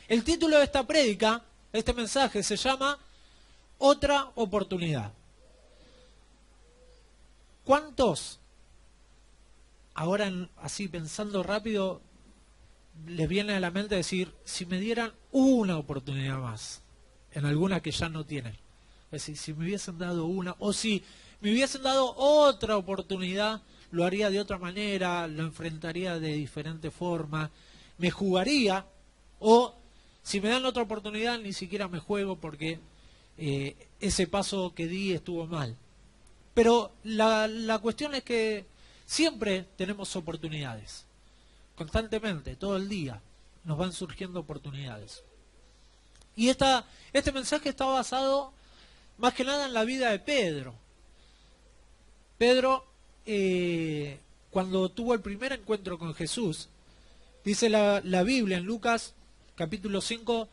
El título de esta prédica, este mensaje, se llama Otra oportunidad. ¿Cuántos, ahora así pensando rápido, les viene a la mente decir, si me dieran una oportunidad más, en alguna que ya no tienen? Es decir, si me hubiesen dado una, o si me hubiesen dado otra oportunidad, lo haría de otra manera, lo enfrentaría de diferente forma, me jugaría, o si me dan otra oportunidad ni siquiera me juego porque ese paso que di estuvo mal. Pero la cuestión es que siempre tenemos oportunidades. Constantemente, todo el día, nos van surgiendo oportunidades. Y este mensaje está basado más que nada en la vida de Pedro. Pedro, cuando tuvo el primer encuentro con Jesús, dice la Biblia en Lucas capítulo 5,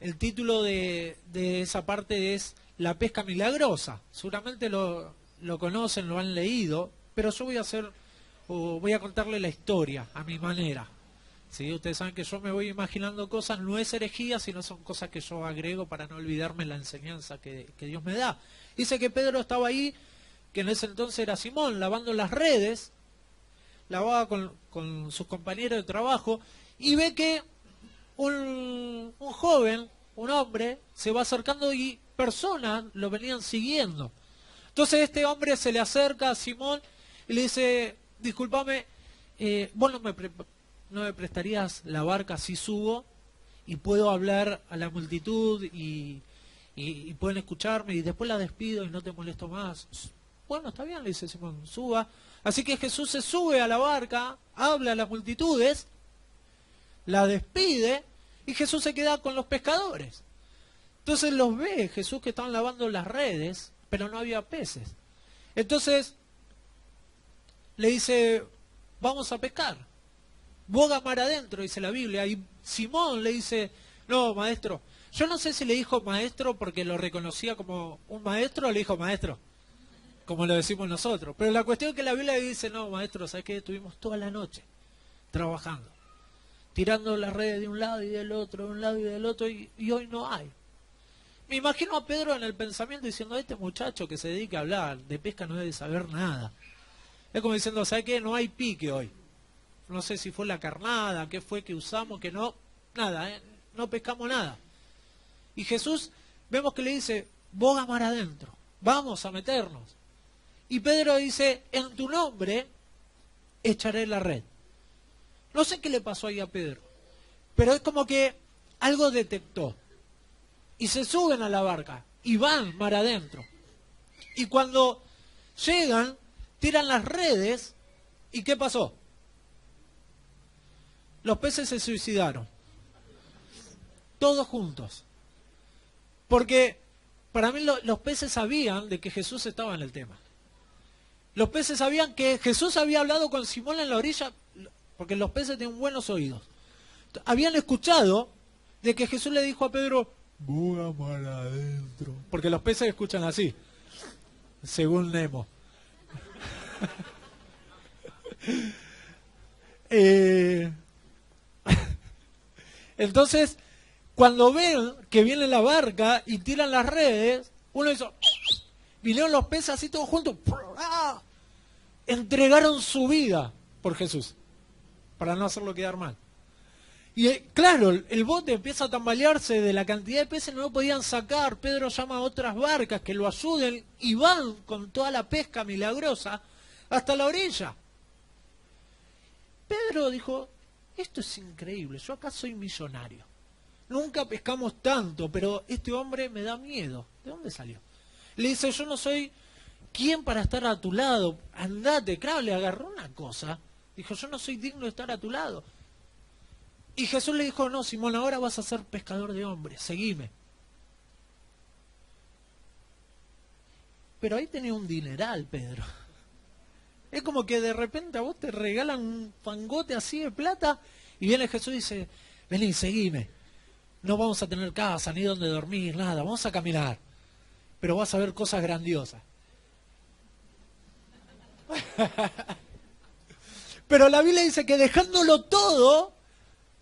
el título de esa parte es La pesca milagrosa. Seguramente lo conocen, lo han leído, pero yo voy a contarle la historia a mi manera. ¿Sí? Ustedes saben que yo me voy imaginando cosas, no es herejía, sino son cosas que yo agrego para no olvidarme la enseñanza que Dios me da. Dice que Pedro estaba ahí, que en ese entonces era Simón, lavando las redes, lavaba con sus compañeros de trabajo, y ve que un joven, un hombre, se va acercando y personas lo venían siguiendo. Entonces este hombre se le acerca a Simón y le dice, discúlpame, vos no me prestarías la barca si subo y puedo hablar a la multitud y pueden escucharme y después la despido y no te molesto más. Bueno, está bien, le dice Simón, suba. Así que Jesús se sube a la barca, habla a las multitudes, la despide y Jesús se queda con los pescadores. Entonces los ve Jesús que están lavando las redes, pero no había peces. Entonces le dice, vamos a pescar. Boga mar adentro, dice la Biblia. Y Simón le dice, no, maestro. Yo no sé si le dijo maestro porque lo reconocía como un maestro o le dijo maestro, como lo decimos nosotros. Pero la cuestión es que la Biblia dice, no, maestro, ¿sabes qué? Estuvimos toda la noche trabajando, tirando las redes de un lado y del otro, de un lado y del otro, y hoy no hay. Me imagino a Pedro en el pensamiento diciendo, este muchacho que se dedica a hablar de pesca no debe saber nada. Es como diciendo, ¿sabes qué? No hay pique hoy. No sé si fue la carnada, qué fue que usamos, que no, nada, no pescamos nada. Y Jesús, vemos que le dice, boga mar adentro, vamos a meternos. Y Pedro dice, en tu nombre echaré la red. No sé qué le pasó ahí a Pedro, pero es como que algo detectó. Y se suben a la barca y van mar adentro. Y cuando llegan, tiran las redes, ¿y qué pasó? Los peces se suicidaron. Todos juntos. Porque para mí los peces sabían de que Jesús estaba en el tema. Los peces sabían que Jesús había hablado con Simón en la orilla, porque los peces tienen buenos oídos. Habían escuchado de que Jesús le dijo a Pedro, boga mar adentro. Porque los peces escuchan así, según Nemo. Entonces, cuando ven que viene la barca y tiran las redes, uno hizo, vinieron los peces así todos juntos, ¡ah! Entregaron su vida por Jesús, para no hacerlo quedar mal. Y claro, el bote empieza a tambalearse de la cantidad de peces, no lo podían sacar. Pedro llama a otras barcas que lo ayuden y van con toda la pesca milagrosa hasta la orilla. Pedro dijo, esto es increíble, yo acá soy millonario. Nunca pescamos tanto, pero este hombre me da miedo. ¿De dónde salió? Le dice, yo no soy quien para estar a tu lado. Andate, claro, le agarró una cosa. Dijo, yo no soy digno de estar a tu lado. Y Jesús le dijo, no, Simón, ahora vas a ser pescador de hombres, seguime. Pero ahí tenía un dineral, Pedro. Es como que de repente a vos te regalan un fangote así de plata y viene Jesús y dice, vení, seguime. No vamos a tener casa, ni donde dormir, nada, vamos a caminar. Pero vas a ver cosas grandiosas. Pero la Biblia dice que dejándolo todo,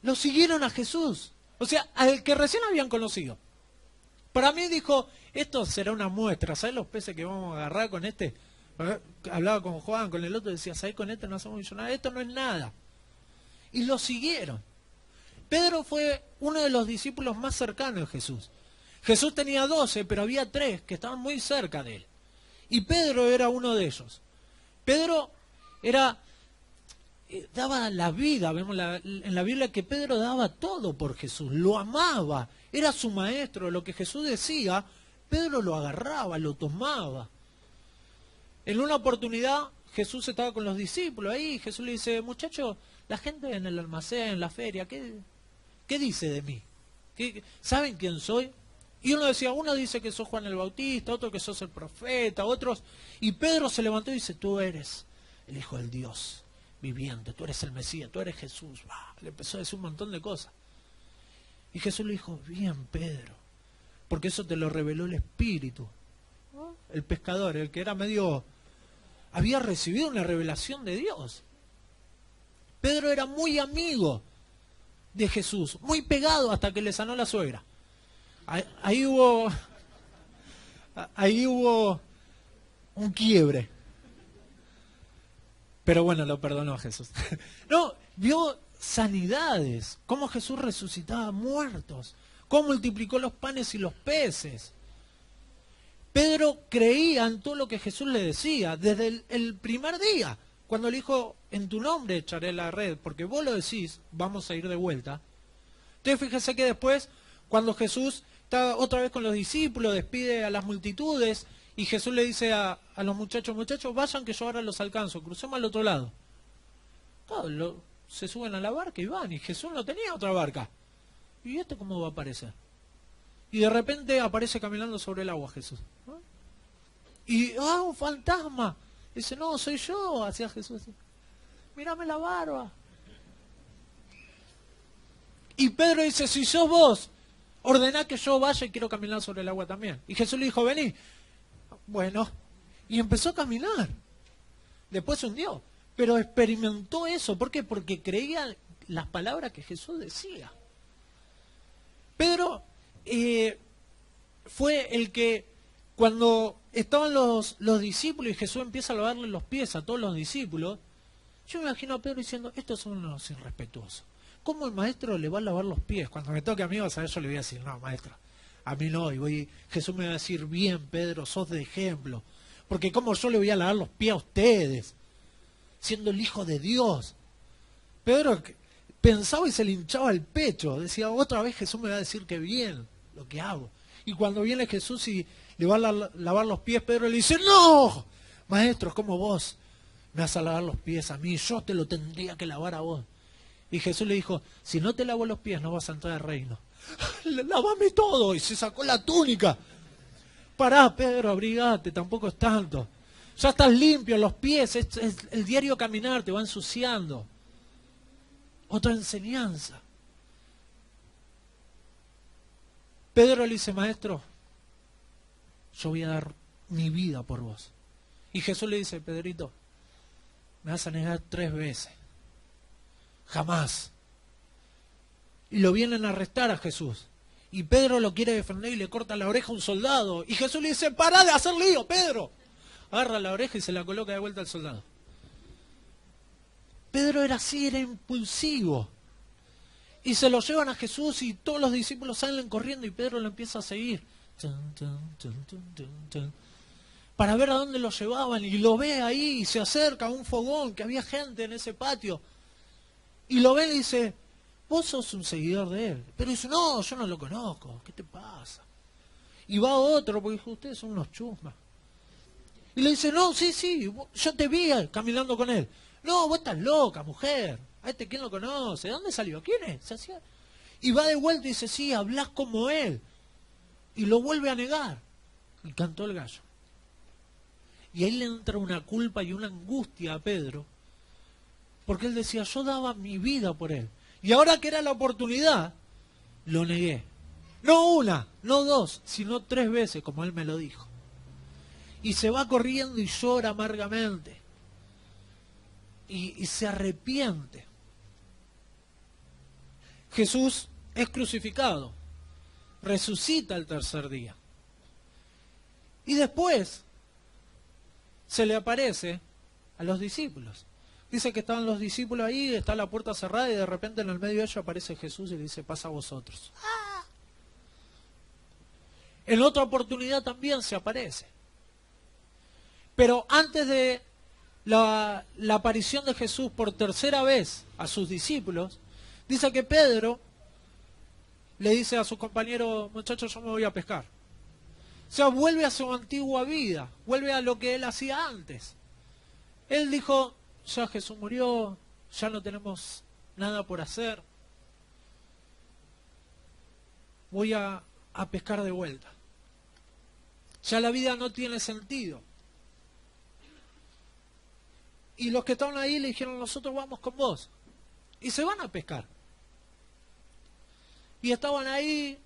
lo siguieron a Jesús. O sea, al que recién habían conocido. Para mí dijo, esto será una muestra, ¿sabes los peces que vamos a agarrar con este? Hablaba con Juan, con el otro, decía, ¿sabes con este no hacemos millonarios? Esto no es nada. Y lo siguieron. Pedro fue uno de los discípulos más cercanos de Jesús. Jesús tenía 12, pero había 3 que estaban muy cerca de él. Y Pedro era uno de ellos. Pedro daba la vida, vemos en la Biblia que Pedro daba todo por Jesús, lo amaba, era su maestro, lo que Jesús decía, Pedro lo agarraba, lo tomaba. En una oportunidad Jesús estaba con los discípulos ahí, Jesús le dice, muchachos, la gente en el almacén, en la feria, ¿qué dice de mí? ¿Saben quién soy? Y uno dice que sos Juan el Bautista, otro que sos el profeta, otros, y Pedro se levantó y dice, tú eres el Hijo del Dios viviente, tú eres el Mesías, tú eres Jesús. Le empezó a decir un montón de cosas. Y Jesús le dijo, bien Pedro, porque eso te lo reveló el Espíritu. El pescador, el que era había recibido una revelación de Dios. Pedro era muy amigo de Jesús, muy pegado hasta que le sanó la suegra. Ahí hubo un quiebre. Pero bueno, lo perdonó a Jesús. No, vio sanidades, cómo Jesús resucitaba muertos, cómo multiplicó los panes y los peces. Pedro creía en todo lo que Jesús le decía, desde el primer día, cuando le dijo, en tu nombre echaré la red, porque vos lo decís, vamos a ir de vuelta. Entonces fíjese que después, cuando Jesús está otra vez con los discípulos, despide a las multitudes, y Jesús le dice a los muchachos, vayan que yo ahora los alcanzo, crucemos al otro lado. Todos se suben a la barca y van, y Jesús no tenía otra barca. ¿Y este cómo va a aparecer? Y de repente aparece caminando sobre el agua Jesús. ¿No? Y, un fantasma. Dice, no, soy yo, hacía Jesús así. Mírame la barba. Y Pedro dice, si sos vos, ordená que yo vaya y quiero caminar sobre el agua también. Y Jesús le dijo, vení. Bueno, y empezó a caminar. Después se hundió. Pero experimentó eso. ¿Por qué? Porque creía las palabras que Jesús decía. Pedro fue el que, cuando estaban los discípulos y Jesús empieza a lavarle los pies a todos los discípulos, yo me imagino a Pedro diciendo, estos son unos irrespetuosos. ¿Cómo el maestro le va a lavar los pies? Cuando me toque a mí, vas a ver, yo le voy a decir, no, maestro, a mí no. Y Jesús me va a decir, bien, Pedro, sos de ejemplo. Porque ¿cómo yo le voy a lavar los pies a ustedes? Siendo el Hijo de Dios. Pedro pensaba y se le hinchaba el pecho. Decía, otra vez Jesús me va a decir que bien lo que hago. Y cuando viene Jesús y le va a lavar los pies, Pedro le dice, no, maestro, ¿cómo vos me vas a lavar los pies a mí? Yo te lo tendría que lavar a vos. Y Jesús le dijo, si no te lavo los pies no vas a entrar al reino. Lávame todo. Y se sacó la túnica. Pará, Pedro, abrigate, tampoco es tanto. Ya estás limpio, los pies, es el diario caminar te va ensuciando. Otra enseñanza. Pedro le dice, maestro, yo voy a dar mi vida por vos. Y Jesús le dice, Pedrito, me vas a negar 3 veces. Jamás. Y lo vienen a arrestar a Jesús. Y Pedro lo quiere defender y le corta la oreja a un soldado. Y Jesús le dice, pará de hacer lío, Pedro. Agarra la oreja y se la coloca de vuelta al soldado. Pedro era así, era impulsivo. Y se lo llevan a Jesús y todos los discípulos salen corriendo y Pedro lo empieza a seguir. Para ver a dónde lo llevaban. Y lo ve ahí y se acerca a un fogón, que había gente en ese patio. Y lo ve y dice, vos sos un seguidor de él. Pero dice, no, yo no lo conozco. ¿Qué te pasa? Y va otro, porque dijo, ustedes son unos chusmas. Y le dice, no, sí, yo te vi caminando con él. No, vos estás loca, mujer. A este, ¿quién lo conoce? ¿De dónde salió? ¿Quién es? Y va de vuelta y dice, sí, hablás como él. Y lo vuelve a negar. Y cantó el gallo. Y ahí le entra una culpa y una angustia a Pedro. Porque él decía, yo daba mi vida por él. Y ahora que era la oportunidad, lo negué. No una, no 2, sino 3 veces, como él me lo dijo. Y se va corriendo y llora amargamente. Y se arrepiente. Jesús es crucificado, resucita el tercer día. Y después se le aparece a los discípulos. Dice que estaban los discípulos ahí, está la puerta cerrada y de repente en el medio de ellos aparece Jesús y dice, pasa a vosotros. En otra oportunidad también se aparece. Pero antes de la aparición de Jesús por tercera vez a sus discípulos, dice que Pedro le dice a sus compañeros, muchachos, yo me voy a pescar. O sea, vuelve a su antigua vida, vuelve a lo que él hacía antes. Él dijo, ya Jesús murió, ya no tenemos nada por hacer. Voy a pescar de vuelta. Ya la vida no tiene sentido. Y los que estaban ahí le dijeron, nosotros vamos con vos. Y se van a pescar. Y estaban ahí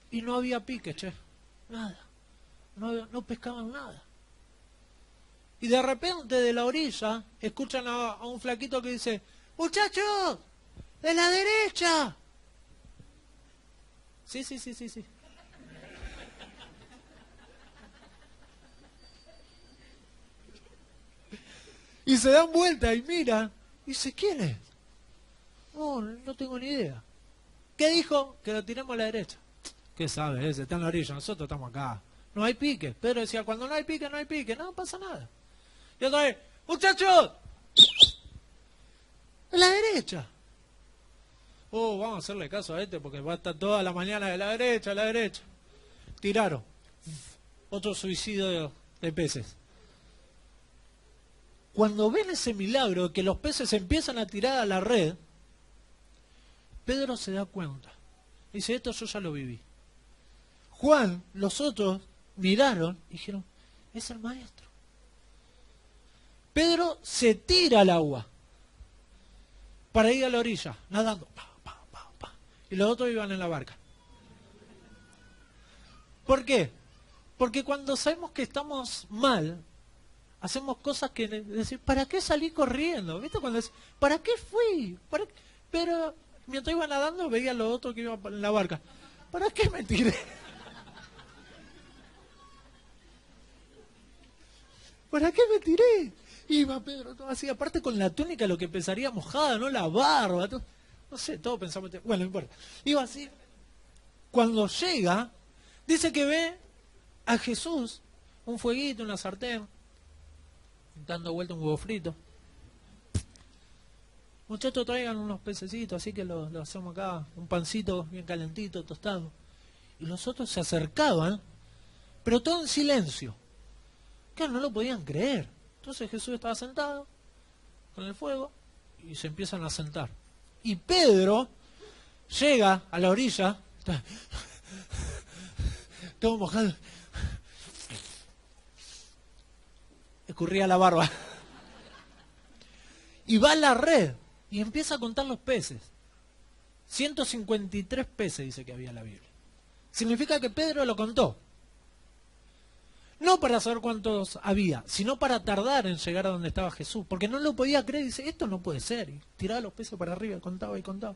y no había pique, che. Nada. No pescaban nada. Y de repente de la orilla escuchan a un flaquito que dice, muchachos, de la derecha. Sí. Y se dan vuelta y miran. Y dice, ¿quién es? No tengo ni idea. ¿Qué dijo? Que lo tiremos a la derecha. ¿Qué sabe ese? Está en la orilla, nosotros estamos acá. No hay pique. Pedro decía, cuando no hay pique, no hay pique. No pasa nada. Y otra vez, muchachos, a la derecha. Vamos a hacerle caso a este porque va a estar toda la mañana de la derecha, a la derecha. Tiraron. Otro suicidio de peces. Cuando ven ese milagro que los peces empiezan a tirar a la red, Pedro se da cuenta. Dice, esto yo ya lo viví. Juan, los otros, miraron y dijeron, es el maestro. Pedro se tira al agua para ir a la orilla, nadando. Y los otros iban en la barca. ¿Por qué? Porque cuando sabemos que estamos mal, hacemos cosas que decir, ¿para qué salí corriendo? ¿Viste? Cuando decís, ¿para qué fui? Pero mientras iba nadando veía a los otros que iban en la barca. ¿Para qué me tiré? ¿Para qué me tiré? Iba Pedro todo así, aparte con la túnica lo que pensaría mojada, ¿no? La barba, todo. No sé, todo pensamos. Bueno, no importa. Iba así. Cuando llega, dice que ve a Jesús, un fueguito, una sartén, dando vuelta un huevo frito. Muchachos, traigan unos pececitos, así que lo hacemos acá, un pancito bien calentito, tostado. Y los otros se acercaban, pero todo en silencio. Claro, no lo podían creer. Entonces Jesús estaba sentado con el fuego y se empiezan a sentar. Y Pedro llega a la orilla, está todo mojado, escurría la barba. Y va a la red y empieza a contar los peces. 153 peces dice que había en la Biblia. Significa que Pedro lo contó. No para saber cuántos había, sino para tardar en llegar a donde estaba Jesús. Porque no lo podía creer. Dice, esto no puede ser. Y tiraba los peces para arriba, contaba y contaba.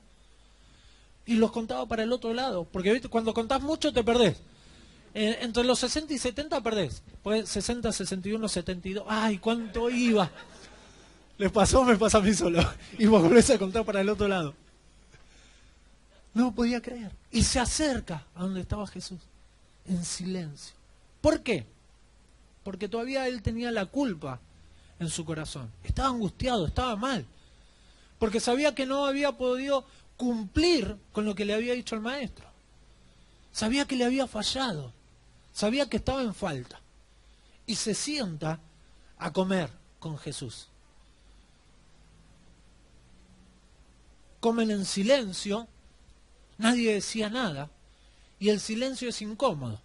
Y los contaba para el otro lado. Porque ¿viste? Cuando contás mucho te perdés. Entre los 60 y 70 perdés. Pues 60, 61, 72. ¡Ay, cuánto iba! Les pasó, me pasa a mí solo. Y vos volvés a contar para el otro lado. No podía creer. Y se acerca a donde estaba Jesús. En silencio. ¿Por qué? Porque todavía él tenía la culpa en su corazón. Estaba angustiado, estaba mal. Porque sabía que no había podido cumplir con lo que le había dicho el maestro. Sabía que le había fallado. Sabía que estaba en falta. Y se sienta a comer con Jesús. Comen en silencio, nadie decía nada, y el silencio es incómodo.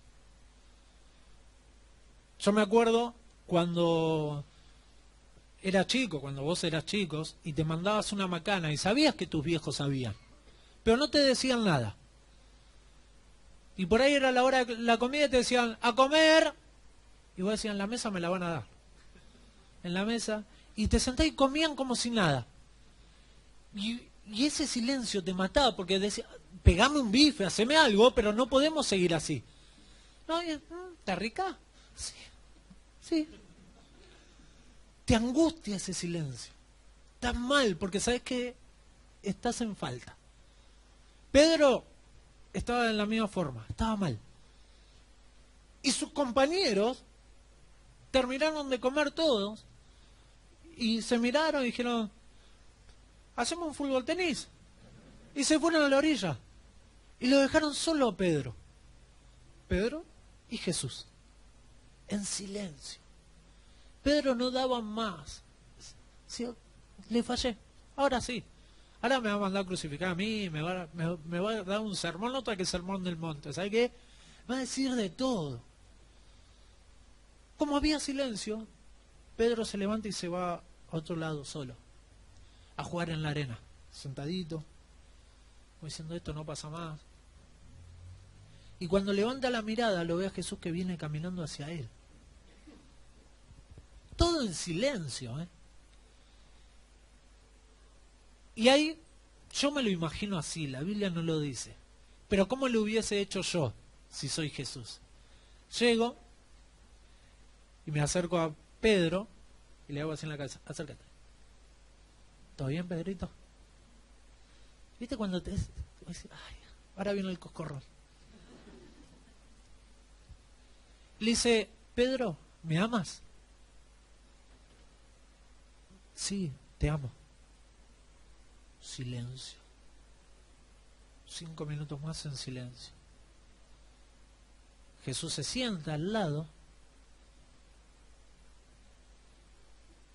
Yo me acuerdo cuando era chico, cuando vos eras chicos, y te mandabas una macana y sabías que tus viejos sabían, pero no te decían nada. Y por ahí era la hora de la comida y te decían, ¡a comer! Y vos decías, en la mesa me la van a dar. En la mesa, y te sentás y comían como si nada. Y ese silencio te mataba porque decía, pegame un bife, haceme algo, pero no podemos seguir así. No, ¿está rica? Sí, sí. Te angustia ese silencio. Estás mal, porque sabes que estás en falta. Pedro estaba en la misma forma, estaba mal. Y sus compañeros terminaron de comer todos y se miraron y dijeron, hacemos un fútbol tenis. Y se fueron a la orilla y lo dejaron solo a Pedro. Pedro y Jesús, en silencio. Pedro no daba más. Sí, le fallé. Ahora sí. Ahora me va a mandar a crucificar a mí, me va a dar un sermón, otra que el sermón del monte. ¿Sabe qué? Va a decir de todo. Como había silencio, Pedro se levanta y se va a otro lado solo, a jugar en la arena, sentadito, como diciendo esto no pasa más. Y cuando levanta la mirada lo ve a Jesús que viene caminando hacia él. Todo en silencio, ¿eh? Y ahí yo me lo imagino así, la Biblia no lo dice. Pero ¿cómo lo hubiese hecho yo si soy Jesús? Llego y me acerco a Pedro y le hago así en la cabeza, acércate. ¿Todo bien, Pedrito? ¿Viste cuando te... Ay, ahora viene el coscorrón. Le dice, Pedro, ¿me amas? Sí, te amo. Silencio. 5 minutos más en silencio. Jesús se sienta al lado,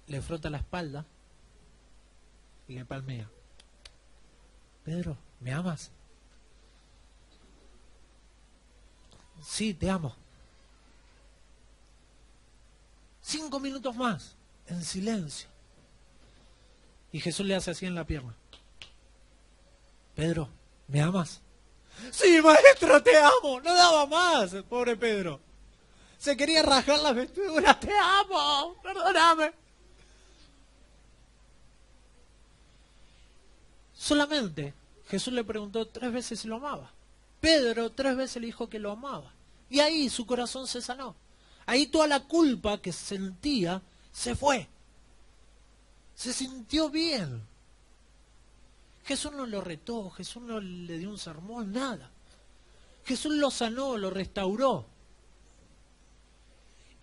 le frota la espalda y le palmea. Pedro, ¿me amas? Sí, te amo. 5 minutos más, en silencio. Y Jesús le hace así en la pierna. Pedro, ¿me amas? Sí, maestro, te amo. No daba más, el pobre Pedro. Se quería rajar las vestiduras. Te amo, perdóname. Solamente Jesús le preguntó 3 veces si lo amaba. Pedro 3 veces le dijo que lo amaba. Y ahí su corazón se sanó. Ahí toda la culpa que sentía se fue. Se sintió bien. Jesús no lo retó, Jesús no le dio un sermón, nada. Jesús lo sanó, lo restauró.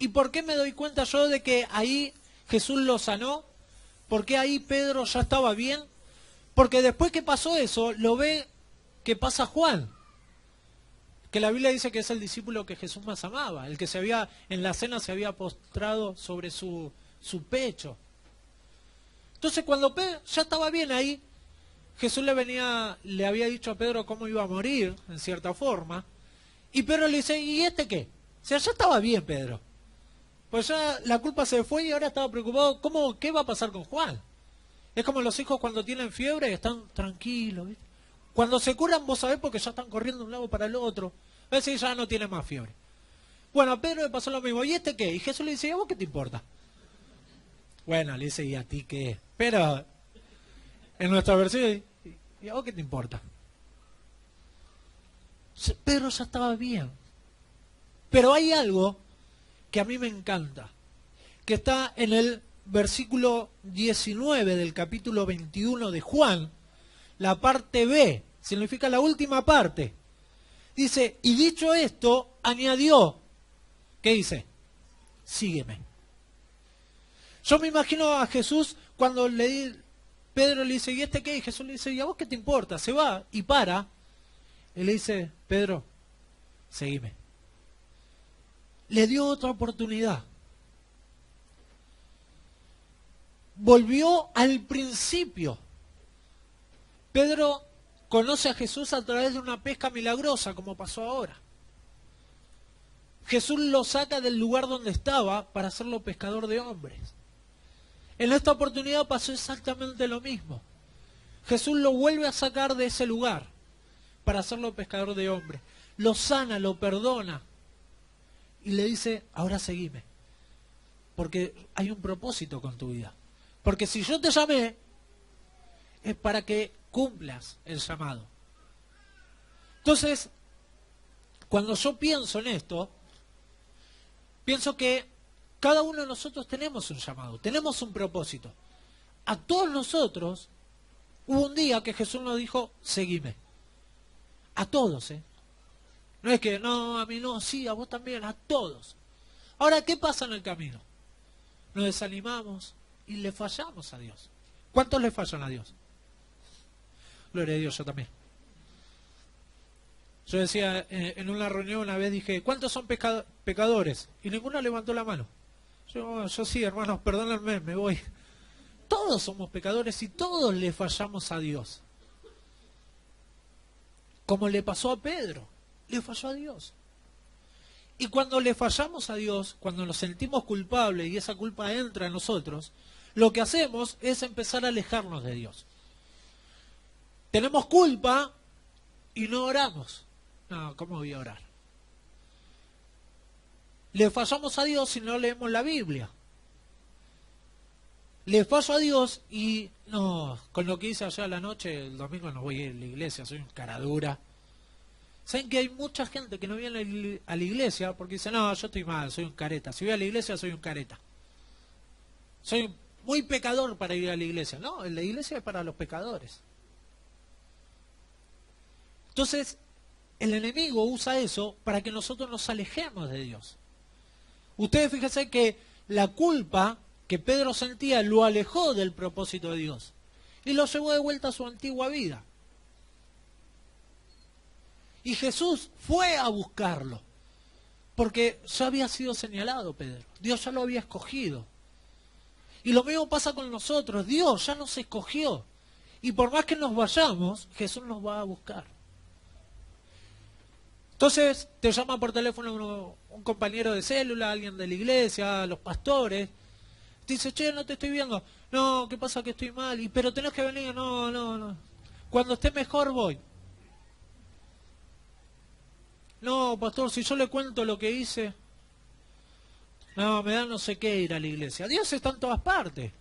¿Y por qué me doy cuenta yo de que ahí Jesús lo sanó? ¿Por qué ahí Pedro ya estaba bien? Porque después que pasó eso, lo ve que pasa Juan. Que la Biblia dice que es el discípulo que Jesús más amaba, el que en la cena se había postrado sobre su pecho. Entonces cuando Pedro ya estaba bien ahí, Jesús le había dicho a Pedro cómo iba a morir, en cierta forma, y Pedro le dice, ¿y este qué? O sea, ya estaba bien Pedro. Pues ya la culpa se fue y ahora estaba preocupado, ¿qué va a pasar con Juan? Es como los hijos cuando tienen fiebre y están tranquilos, ¿viste? Cuando se curan, vos sabés, porque ya están corriendo de un lado para el otro. A veces ya no tiene más fiebre. Bueno, a Pedro le pasó lo mismo. ¿Y este qué? Y Jesús le dice, ¿y a vos qué te importa? Bueno, le dice, ¿y a ti qué? Pero en nuestra versión, ¿y a vos qué te importa? Pedro ya estaba bien. Pero hay algo que a mí me encanta, que está en el versículo 19 del capítulo 21 de Juan, la parte B, significa la última parte. Dice, y dicho esto, añadió, ¿qué dice? Sígueme. Yo me imagino a Jesús cuando Pedro le dice, ¿y este qué? Y Jesús le dice, ¿y a vos qué te importa? Se va y para. Y le dice, Pedro, seguime. Le dio otra oportunidad. Volvió al principio. Pedro conoce a Jesús a través de una pesca milagrosa, como pasó ahora. Jesús lo saca del lugar donde estaba para hacerlo pescador de hombres. En esta oportunidad pasó exactamente lo mismo. Jesús lo vuelve a sacar de ese lugar para hacerlo pescador de hombres. Lo sana, lo perdona y le dice, ahora seguime. Porque hay un propósito con tu vida. Porque si yo te llamé, es para que cumplas el llamado. Entonces, cuando yo pienso en esto, pienso que cada uno de nosotros tenemos un llamado, tenemos un propósito. A todos nosotros hubo un día que Jesús nos dijo, seguime. A todos, ¿eh? No es que, no, a mí no, sí, a vos también, a todos. Ahora, ¿qué pasa en el camino? Nos desanimamos y le fallamos a Dios. ¿Cuántos le fallan a Dios? Gloria a Dios, yo también. Yo decía, en una reunión una vez dije, ¿cuántos son pecadores? Y ninguno levantó la mano. Yo sí, hermanos, perdónenme, me voy. Todos somos pecadores y todos le fallamos a Dios. Como le pasó a Pedro, le falló a Dios. Y cuando le fallamos a Dios, cuando nos sentimos culpables y esa culpa entra en nosotros, lo que hacemos es empezar a alejarnos de Dios. Tenemos culpa y no oramos. No, ¿cómo voy a orar? Le fallamos a Dios y no leemos la Biblia. Le fallo a Dios y no, con lo que hice allá a la noche, el domingo no voy a ir a la iglesia, soy un cara dura. ¿Saben que hay mucha gente que no viene a la iglesia porque dice, no, yo estoy mal, soy un careta. Si voy a la iglesia, soy un careta. Soy muy pecador para ir a la iglesia. No, la iglesia es para los pecadores. Entonces, el enemigo usa eso para que nosotros nos alejemos de Dios. Ustedes fíjense que la culpa que Pedro sentía lo alejó del propósito de Dios y lo llevó de vuelta a su antigua vida. Y Jesús fue a buscarlo, porque ya había sido señalado Pedro. Dios ya lo había escogido. Y lo mismo pasa con nosotros. Dios ya nos escogió. Y por más que nos vayamos, Jesús nos va a buscar. Entonces te llama por teléfono un compañero de célula, alguien de la iglesia, los pastores. Te dice, che, no te estoy viendo. No, ¿qué pasa que estoy mal? Pero tenés que venir. No. Cuando esté mejor voy. No, pastor, si yo le cuento lo que hice, no, me da no sé qué ir a la iglesia. Dios está en todas partes.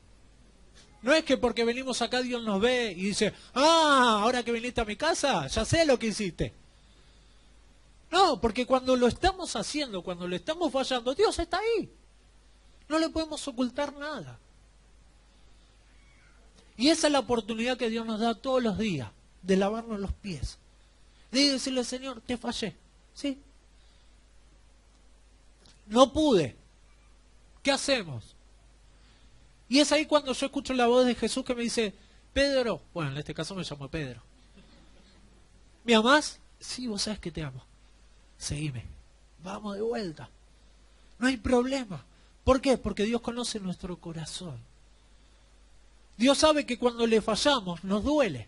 No es que porque venimos acá Dios nos ve y dice, ahora que viniste a mi casa, ya sé lo que hiciste. No, porque cuando lo estamos haciendo, cuando le estamos fallando, Dios está ahí. No le podemos ocultar nada. Y esa es la oportunidad que Dios nos da todos los días, de lavarnos los pies. De decirle, Señor, te fallé. ¿Sí? No pude. ¿Qué hacemos? Y es ahí cuando yo escucho la voz de Jesús que me dice, Pedro, bueno, en este caso me llamo Pedro. ¿Me amás? Sí, vos sabés que te amo. Seguime. Vamos de vuelta. No hay problema. ¿Por qué? Porque Dios conoce nuestro corazón. Dios sabe que cuando le fallamos nos duele.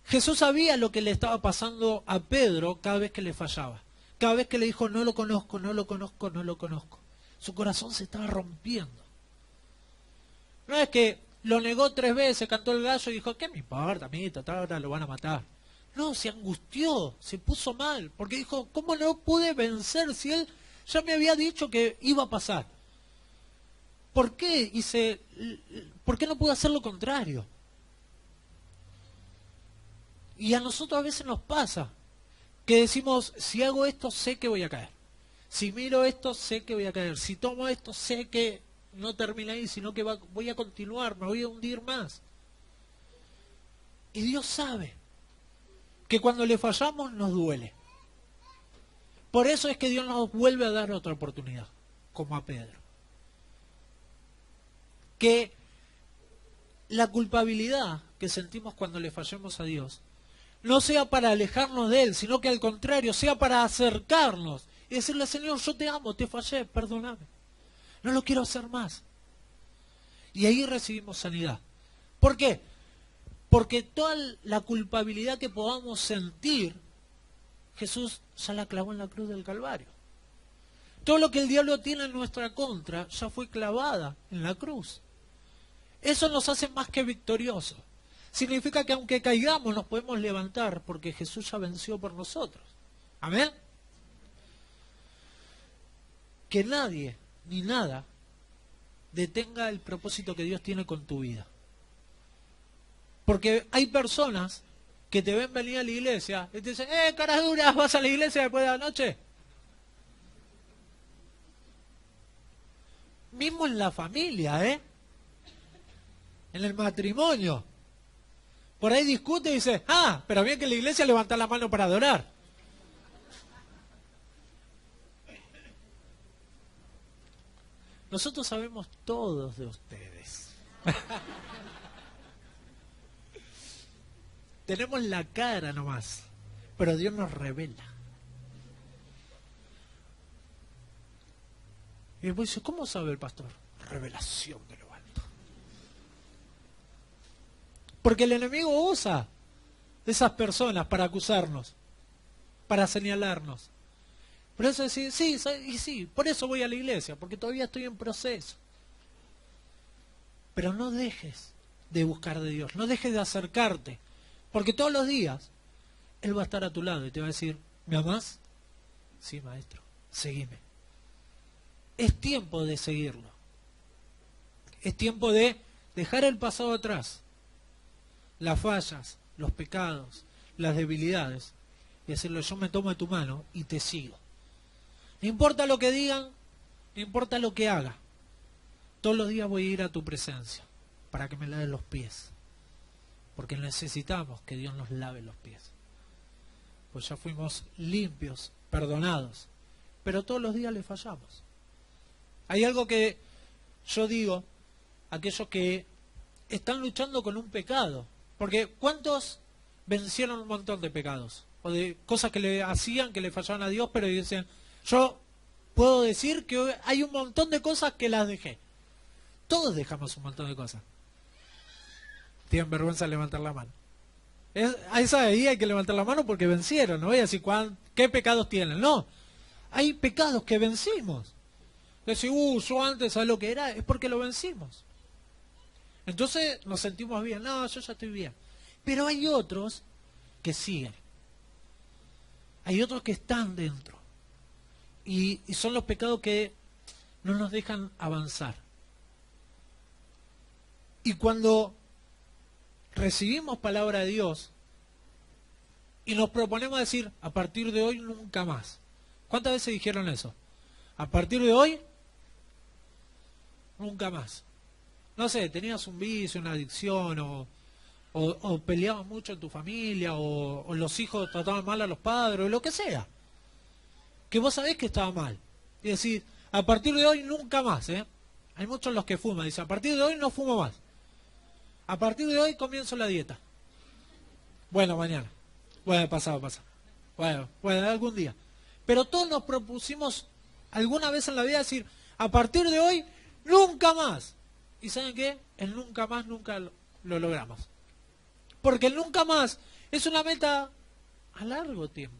Jesús sabía lo que le estaba pasando a Pedro cada vez que le fallaba. Cada vez que le dijo, no lo conozco, no lo conozco, no lo conozco. Su corazón se estaba rompiendo. No es que lo negó 3 veces, cantó el gallo y dijo, ¿qué me importa, amiguito? Ahora lo van a matar. No, se angustió, se puso mal, porque dijo, ¿cómo no pude vencer si él ya me había dicho que iba a pasar? ¿Por qué no pude hacer lo contrario? Y a nosotros a veces nos pasa que decimos, si hago esto, sé que voy a caer. Si miro esto, sé que voy a caer. Si tomo esto, sé que no termina ahí, sino que voy a continuar, me voy a hundir más. Y Dios sabe que cuando le fallamos nos duele. Por eso es que Dios nos vuelve a dar otra oportunidad, como a Pedro. Que la culpabilidad que sentimos cuando le fallamos a Dios no sea para alejarnos de Él, sino que al contrario, sea para acercarnos y decirle, Señor, yo te amo, te fallé, perdóname. No lo quiero hacer más. Y ahí recibimos sanidad. ¿Por qué? Porque toda la culpabilidad que podamos sentir, Jesús ya la clavó en la cruz del Calvario. Todo lo que el diablo tiene en nuestra contra ya fue clavada en la cruz. Eso nos hace más que victoriosos. Significa que aunque caigamos nos podemos levantar porque Jesús ya venció por nosotros. Amén. Que nadie ni nada detenga el propósito que Dios tiene con tu vida. Porque hay personas que te ven venir a la iglesia y te dicen, cara dura, ¿vas a la iglesia después de la noche? Mismo en la familia, en el matrimonio. Por ahí discute y dice, pero bien que en la iglesia levanta la mano para adorar. Nosotros sabemos todos de ustedes. Tenemos la cara nomás, pero Dios nos revela. Y después dice, ¿cómo sabe el pastor? Revelación de lo alto. Porque el enemigo usa esas personas para acusarnos, para señalarnos. Por eso decir, sí, por eso voy a la iglesia, porque todavía estoy en proceso. Pero no dejes de buscar de Dios, no dejes de acercarte, porque todos los días Él va a estar a tu lado y te va a decir, ¿me amás? Sí, maestro, seguime. Es tiempo de seguirlo. Es tiempo de dejar el pasado atrás, las fallas, los pecados, las debilidades, y decirle, yo me tomo de tu mano y te sigo. No importa lo que digan, no importa lo que haga, todos los días voy a ir a tu presencia para que me laves los pies, porque necesitamos que Dios nos lave los pies, pues ya fuimos limpios, perdonados, pero todos los días le fallamos. Hay algo que yo digo, aquellos que están luchando con un pecado, porque ¿cuántos vencieron un montón de pecados? O de cosas que le hacían, que le fallaban a Dios, pero dicen, yo puedo decir que hay un montón de cosas que las dejé. Todos dejamos un montón de cosas. Tienen vergüenza de levantar la mano. A esa ahí hay que levantar la mano porque vencieron. No voy a decir qué pecados tienen. No, hay pecados que vencimos. Decir, yo antes, ¿sabes lo que era? Es porque lo vencimos. Entonces nos sentimos bien. No, yo ya estoy bien. Pero hay otros que siguen. Hay otros que están dentro. Y son los pecados que no nos dejan avanzar. Y cuando recibimos palabra de Dios y nos proponemos decir, a partir de hoy nunca más. ¿Cuántas veces dijeron eso? A partir de hoy, nunca más. No sé, tenías un vicio, una adicción, o peleabas mucho en tu familia, o los hijos trataban mal a los padres, o lo que sea. Que vos sabés que estaba mal. Y decís, a partir de hoy nunca más, Hay muchos los que fuman, dicen, a partir de hoy no fumo más. A partir de hoy comienzo la dieta. Bueno, mañana. Bueno, pasado. Bueno, algún día. Pero todos nos propusimos alguna vez en la vida decir, a partir de hoy, nunca más. ¿Y saben qué? El nunca más nunca lo logramos. Porque el nunca más es una meta a largo tiempo.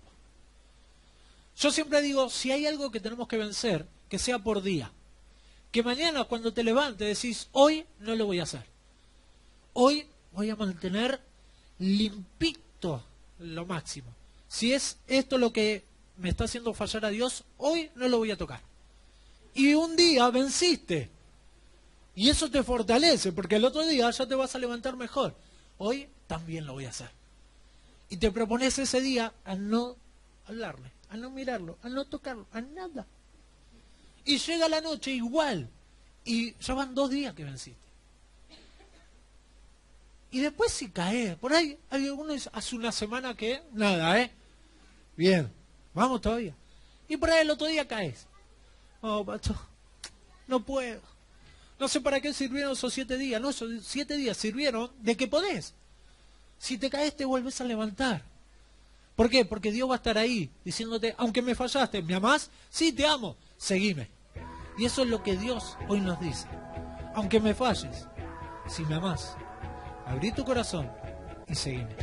Yo siempre digo, si hay algo que tenemos que vencer, que sea por día. Que mañana cuando te levantes decís, hoy no lo voy a hacer. Hoy voy a mantener limpito lo máximo. Si es esto lo que me está haciendo fallar a Dios, hoy no lo voy a tocar. Y un día venciste. Y eso te fortalece, porque el otro día ya te vas a levantar mejor. Hoy también lo voy a hacer. Y te propones ese día a no hablarle, a no mirarlo, a no tocarlo, a nada. Y llega la noche igual. Y ya van 2 días que venciste. Y después si caes, por ahí hay algunos hace una semana que nada, bien, vamos todavía. Y por ahí el otro día caes. Oh, pacho, no puedo. No sé para qué sirvieron esos 7 días. No, esos 7 días sirvieron de que podés. Si te caes te vuelves a levantar. ¿Por qué? Porque Dios va a estar ahí diciéndote, aunque me fallaste, ¿me amás? Sí, te amo, seguime. Y eso es lo que Dios hoy nos dice. Aunque me falles, si me amás, abrí tu corazón y seguime.